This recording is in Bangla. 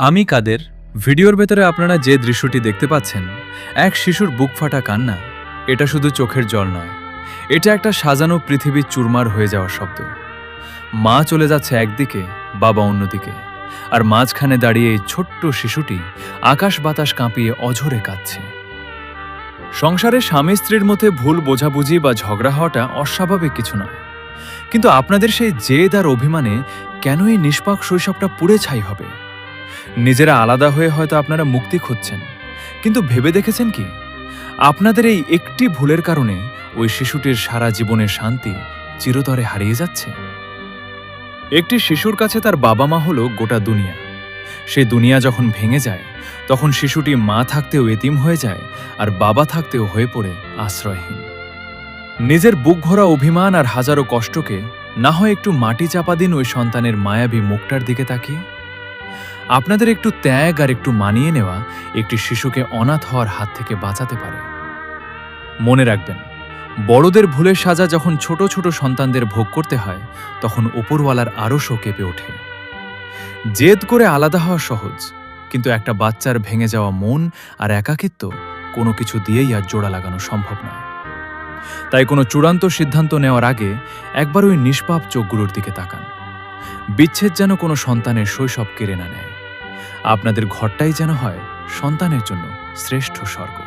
আমি কাদের। ভিডিওর ভেতরে আপনারা যে দৃশ্যটি দেখতে পাচ্ছেন, এক শিশুর বুক ফাটা কান্না, এটা শুধু চোখের জল নয়, এটা একটা সাজানো পৃথিবীর চুরমার হয়ে যাওয়ার শব্দ। মা চলে যাচ্ছে একদিকে, বাবা অন্যদিকে, আর মাঝখানে দাঁড়িয়ে এই ছোট্ট শিশুটি আকাশ বাতাস কাঁপিয়ে অঝরে কাঁদছে। সংসারে স্বামী স্ত্রীর মধ্যে ভুল বোঝাবুঝি বা ঝগড়া হওয়াটা অস্বাভাবিক কিছু নয়, কিন্তু আপনাদের সেই জেদ আর অভিমানে কেন এই নিষ্পাক শৈশবটা পুড়ে ছাই হবে? নিজেরা আলাদা হয়ে হয়তো আপনারা মুক্তি খুঁজছেন, কিন্তু ভেবে দেখেছেন কি আপনাদের এই একটি ভুলের কারণে ওই শিশুটির সারা জীবনের শান্তি চিরতরে হারিয়ে যাচ্ছে? একটি শিশুর কাছে তার বাবা মা হলো গোটা দুনিয়া। সেই দুনিয়া যখন ভেঙে যায়, তখন শিশুটি মা থাকতেও এতিম হয়ে যায়, আর বাবা থাকতেও হয়ে পড়ে আশ্রয়হীন। নিজের বুক ভরা অভিমান আর হাজারো কষ্টকে না হয় একটু মাটি চাপা দিন ওই সন্তানের মায়াবী মুখটার দিকে তাকিয়ে। আপনাদের একটু ত্যাগ আর একটু মানিয়ে নেওয়া একটি শিশুকে অনাথ হওয়ার হাত থেকে বাঁচাতে পারে। মনে রাখবেন, বড়দের ভুলের সাজা যখন ছোট ছোট সন্তানদের ভোগ করতে হয়, তখন উপরওয়ালার আরশও কেঁপে ওঠে। জেদ করে আলাদা হওয়া সহজ, কিন্তু একটা বাচ্চার ভেঙে যাওয়া মন আর একাকিত্ব কোনো কিছু দিয়েই আর জোড়া লাগানো সম্ভব নয়। তাই কোনো চূড়ান্ত সিদ্ধান্ত নেওয়ার আগে একবার ওই নিষ্পাপ চোখগুলোর দিকে তাকান। বিচ্ছেদ যেন কোনো সন্তানের শৈশব কেড়ে না নেয়। আপনাদের ঘরটাই যেন হয় সন্তানের জন্য শ্রেষ্ঠ স্বর্গ।